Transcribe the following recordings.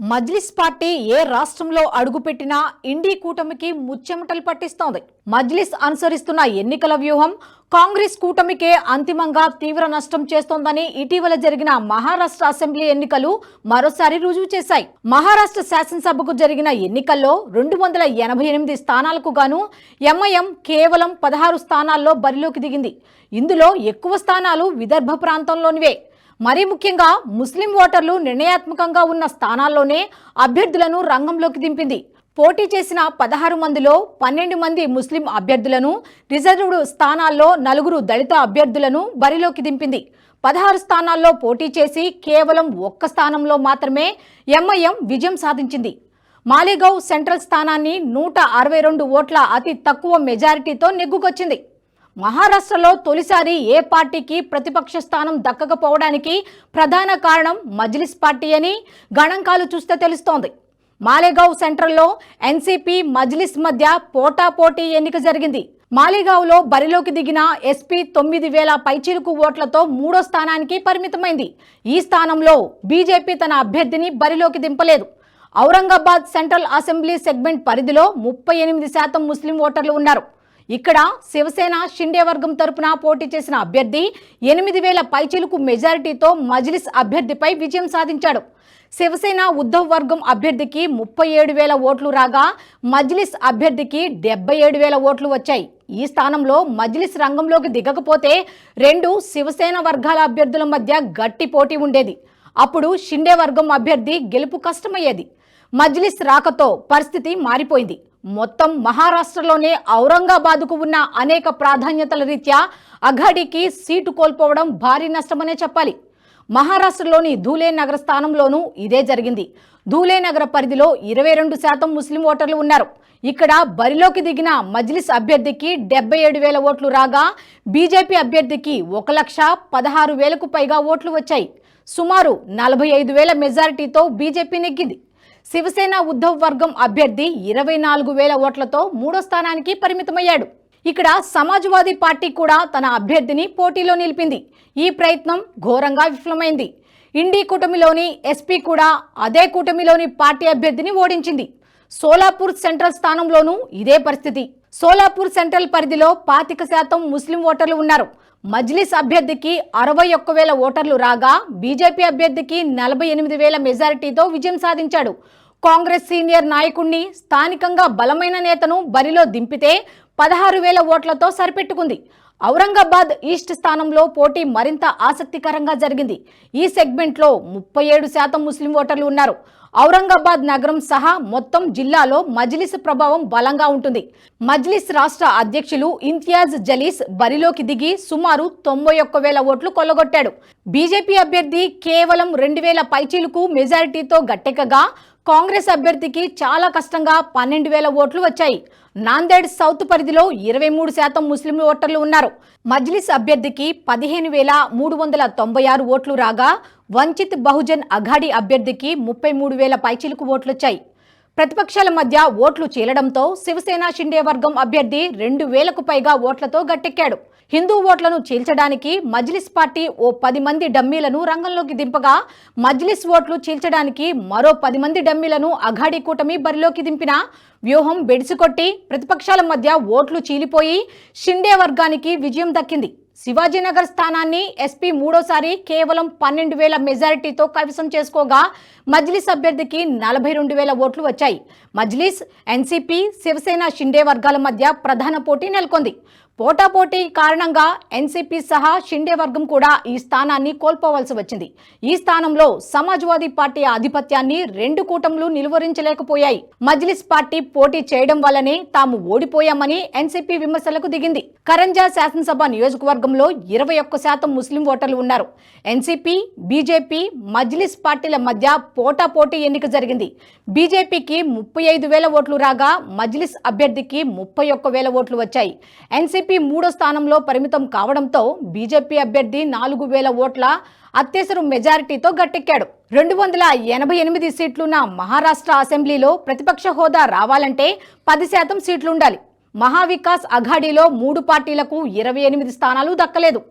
Majlis party ఏ రాష్ట్రంలో అడుగుపెట్టినా ఇండి కూటమికి ముచ్చెమటలు పట్టిస్తోంది. మజ్లిస్ అనుసరిస్తున్న ఎన్నికల వ్యూహం కాంగ్రెస్ కూటమికే అంతిమంగా తీవ్ర నష్టం చేస్తోందని ఇటీవల జరిగిన మహారాష్ట్ర అసెంబ్లీ ఎన్నికలు మరోసారి రుజువు చేశాయి. మహారాష్ట్ర శాసనసభకు జరిగిన ఎన్నికల్లో 288 స్థానాలకు గాను ఎంఐఎం కేవలం 16 స్థానాల్లో బరిలోకి దిగింది. ఇందులో ఎక్కువ స్థానాలు విదర్భ ప్రాంతంలోనివే. మరీ ముఖ్యంగా ముస్లిం ఓటర్లు నిర్ణయాత్మకంగా ఉన్న స్థానాల్లోనే అభ్యర్థులను రంగంలోకి దింపింది. పోటీ చేసిన 16 మందిలో 12 మంది ముస్లిం అభ్యర్థులను, రిజర్వ్డ్ స్థానాల్లో 4 దళిత అభ్యర్థులను బరిలోకి దింపింది. 16 స్థానాల్లో పోటీ చేసి కేవలం ఒక్క స్థానంలో మాత్రమే ఎంఐఎం విజయం సాధించింది. మాలేగావ్ సెంట్రల్ స్థానాన్ని 162 ఓట్ల అతి తక్కువ మెజారిటీతో నెగ్గుకొచ్చింది. మహారాష్ట్రలో తొలిసారి ఏ పార్టీకి ప్రతిపక్ష స్థానం దక్కకపోవడానికి ప్రధాన కారణం మజ్లిస్ పార్టీ అని గణాంకాలు చూస్తే తెలుస్తోంది. మాలేగావ్ సెంట్రల్లో ఎన్సీపీ మజ్లిస్ మధ్య పోటాపోటీ ఎన్నిక జరిగింది. మాలేగావ్లో బరిలోకి దిగిన ఎస్పీ 9,000 పైచిలుకు ఓట్లతో 3వ స్థానానికి పరిమితమైంది. ఈ స్థానంలో బీజేపీ తన అభ్యర్థిని బరిలోకి దింపలేదు. ఔరంగాబాద్ సెంట్రల్ అసెంబ్లీ సెగ్మెంట్ పరిధిలో 38% ముస్లిం ఓటర్లు ఉన్నారు. ఇక్కడ శివసేన షిండే వర్గం తరపున పోటీ చేసిన అభ్యర్థి 8,000 పైచిలుకు మెజారిటీతో మజ్లిస్ అభ్యర్థిపై విజయం సాధించాడు. శివసేన ఉద్ధవ్ వర్గం అభ్యర్థికి 37,000 ఓట్లు రాగా మజ్లిస్ అభ్యర్థికి 77,000 ఓట్లు వచ్చాయి. ఈ స్థానంలో మజ్లిస్ రంగంలోకి దిగకపోతే 2 శివసేన వర్గాల అభ్యర్థుల మధ్య గట్టి పోటీ ఉండేది. అప్పుడు షిండే వర్గం అభ్యర్థి గెలుపు కష్టమయ్యేది. మజ్లిస్ రాకతో పరిస్థితి మారిపోయింది. మొత్తం మహారాష్ట్రలోనే ఔరంగాబాద్కు ఉన్న అనేక ప్రాధాన్యతల రీత్యా అఘాడీకి సీటు కోల్పోవడం భారీ నష్టమనే చెప్పాలి. మహారాష్ట్రలోని ధూలే నగర స్థానంలోనూ ఇదే జరిగింది. ధూలే నగర పరిధిలో 22% ముస్లిం ఓటర్లు ఉన్నారు. ఇక్కడ బరిలోకి దిగిన మజ్లిస్ అభ్యర్థికి 77,000 ఓట్లు రాగా బీజేపీ అభ్యర్థికి 1,16,000కు పైగా ఓట్లు వచ్చాయి. సుమారు 45,000 మెజారిటీతో బీజేపీ నెగ్గింది. శివసేన ఉద్ధవ్ వర్గం అభ్యర్థి 24,000 ఓట్లతో 3వ స్థానానికి పరిమితమయ్యాడు. ఇక్కడ సమాజ్వాదీ పార్టీ కూడా తన అభ్యర్థిని పోటీలో నిలిపింది. ఈ ప్రయత్నం ఘోరంగా విఫలమైంది. ఇండి కూటమిలోని ఎస్పీ కూడా అదే కూటమిలోని పార్టీ అభ్యర్థిని ఓడించింది. సోలాపూర్ సెంట్రల్ స్థానంలోనూ ఇదే పరిస్థితి. సోలాపూర్ సెంట్రల్ పరిధిలో 25% ముస్లిం ఓటర్లు ఉన్నారు. మజ్లిస్ అభ్యర్థికి 61,000 ఓటర్లు రాగా బీజేపీ అభ్యర్థికి 48,000 మెజారిటీతో విజయం సాధించాడు. కాంగ్రెస్ సీనియర్ నాయకుడిని, స్థానికంగా బలమైన నేతను బరిలో దింపితే 16,000 ఓట్లతో సరిపెట్టుకుంది. ఔరంగాబాద్ ఈస్ట్ స్థానంలో పోటీ మరింత ఆసక్తికరంగా జరిగింది. ఈ సెగ్మెంట్లో 37% ముస్లిం ఓటర్లు ఉన్నారు. ఔరంగాబాద్ నగరం సహా మొత్తం జిల్లాలో మజ్లిస్ ప్రభావం బలంగా ఉంటుంది. మజ్లిస్ రాష్ట్ర అధ్యక్షులు ఇంతియాజ్ జలీస్ బరిలోకి దిగి సుమారు 91,000 ఓట్లు కొల్లగొట్టాడు. బీజేపీ అభ్యర్థి కేవలం 2,000 పైచీలకు మెజారిటీతో గట్టెక్కగా కాంగ్రెస్ అభ్యర్థికి చాలా కష్టంగా 12,000 ఓట్లు వచ్చాయి. నాందేడ్ సౌత్ పరిధిలో 23% ముస్లిం ఓటర్లు ఉన్నారు. మజ్లిస్ అభ్యర్థికి 15,396 ఓట్లు రాగా వంచిత్ బహుజన్ అఘాడీ అభ్యర్థికి 33,000 పైచిలుకు ఓట్లొచ్చాయి. ప్రతిపక్షాల మధ్య ఓట్లు చీలడంతో శివసేన షిండే వర్గం అభ్యర్థి 2,000కు పైగా ఓట్లతో గట్టెక్కాడు. హిందూ ఓట్లను చీల్చడానికి మజ్లిస్ పార్టీ ఓ 10 మంది డమ్మీలను రంగంలోకి దింపగా మజ్లిస్ ఓట్లు చీల్చడానికి మరో 10 మంది డమ్మీలను అఘాడీ కూటమి బరిలోకి దింపిన వ్యూహం బెడిసికొట్టి ప్రతిపక్షాల మధ్య ఓట్లు చీలిపోయి షిండే వర్గానికి విజయం దక్కింది. శివాజీనగర్ స్థానాన్ని ఎస్పీ 3వసారి కేవలం 12,000 మెజారిటీతో కైవసం చేసుకోగా మజ్లిస్ అభ్యర్థికి 42,000 ఓట్లు వచ్చాయి. మజ్లిస్, ఎన్సీపీ, శివసేన షిండే వర్గాల మధ్య ప్రధాన పోటీ నెలకొంది. పోటాపోటీ కారణంగా ఎన్సీపీ సహా షిండే వర్గం కూడా ఈ స్థానాన్ని కోల్పోవలసి వచ్చింది. ఈ స్థానంలో సమాజ్వాదీ పార్టీ ఆధిపత్యాన్ని 2 కూటములు నిలువరించలేకపోయాయి. మజ్లిస్ పార్టీ పోటీ చేయడం వల్లనే తాము ఓడిపోయామని ఎన్సీపీ విమర్శలకు దిగింది. కరంజా శాసనసభ నియోజకవర్గంలో 21% ముస్లిం ఓటర్లు ఉన్నారు. ఎన్సీపీ, బీజేపీ, మజ్లిస్ పార్టీల మధ్య పోటాపోటీ ఎన్నిక జరిగింది. బీజేపీకి 35,000 ఓట్లు రాగా మజ్లిస్ అభ్యర్థికి 31,000 ఓట్లు వచ్చాయి. ఎన్సీపీ 3వ స్థానంలో పరిమితం కావడంతో బీజేపీ అభ్యర్థి 4,000 ఓట్ల అత్యవసర మెజారిటీతో గట్టెక్కాడు. 288 సీట్లున్న మహారాష్ట్ర అసెంబ్లీలో ప్రతిపక్ష హోదా రావాలంటే 10% సీట్లుండాలి. మహావికాస్ అఘాడీలో 3 పార్టీలకు 28 స్థానాలు దక్కలేదు.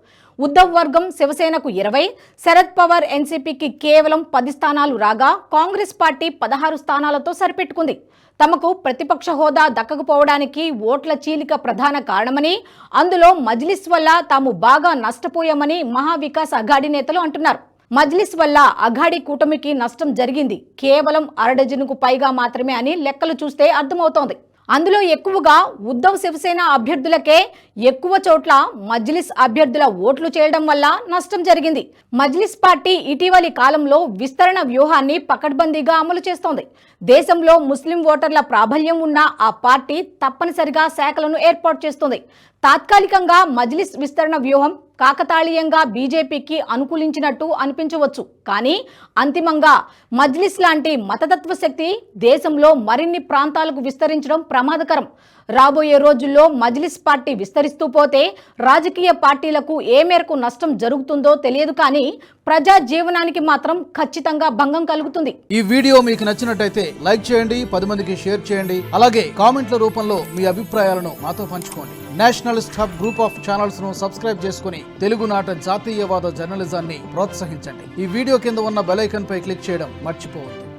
ఉద్ధవ్ వర్గం శివసేనకు 20, శరద్ పవార్ ఎన్సీపీకి కేవలం 10 స్థానాలు రాగా కాంగ్రెస్ పార్టీ 16 స్థానాలతో సరిపెట్టుకుంది. తమకు ప్రతిపక్ష హోదా దక్కకపోవడానికి ఓట్ల చీలిక ప్రధాన కారణమని, అందులో మజ్లిస్ వల్ల తాము బాగా నష్టపోయామని మహావికాస్ అఘాడీ నేతలు అంటున్నారు. మజ్లిస్ వల్ల అఘాడీ కూటమికి నష్టం జరిగింది కేవలం 1/2 డజనుకు పైగా మాత్రమే అని లెక్కలు చూస్తే అర్థమవుతోంది. అందులో ఎక్కువగా ఉద్ధవ్ శివసేన అభ్యర్థులకే ఎక్కువ చోట్ల మజ్లిస్ అభ్యర్థుల ఓట్లు చేయడం వల్ల నష్టం జరిగింది. మజ్లిస్ పార్టీ ఇటీవలి కాలంలో విస్తరణ వ్యూహాన్ని పకడ్బందీగా అమలు చేస్తోంది. దేశంలో ముస్లిం ఓటర్ల ప్రాబల్యం ఉన్న ఆ పార్టీ తప్పనిసరిగా శాఖలను ఏర్పాటు చేస్తుంది. తాత్కాలికంగా మజ్లిస్ విస్తరణ వ్యూహం కాకతాళీయంగా బీజేపీకి అనుకూలించినట్టు అనిపించవచ్చు. కానీ అంతిమంగా మజ్లిస్ లాంటి మతతత్వ శక్తి దేశంలో మరిన్ని ప్రాంతాలకు విస్తరించడం ప్రమాదకరం. రాబోయే రోజుల్లో మజ్లిస్ పార్టీ విస్తరిస్తూ పోతే రాజకీయ పార్టీలకు ఏ మేరకు నష్టం జరుగుతుందో తెలియదు, కానీ ప్రజా జీవనానికి మాత్రం ఖచ్చితంగా భంగం కలుగుతుంది. ఈ వీడియో మీకు నచ్చినట్టయితే లైక్ చేయండి, 10 మందికి షేర్ చేయండి. అలాగే కామెంట్ల రూపంలో మీ అభిప్రాయాలను మాతో పంచుకోండి. Nationalist hub group of channels ను సబ్స్క్రైబ్ చేసుకుని తెలుగునాట జాతీయవాద జర్నలిజాన్ని ప్రోత్సహించండి. ఈ వీడియో కింద ఉన్న బెల్ ఐకాన్ పై క్లిక్ చేయడం మర్చిపోవద్దు.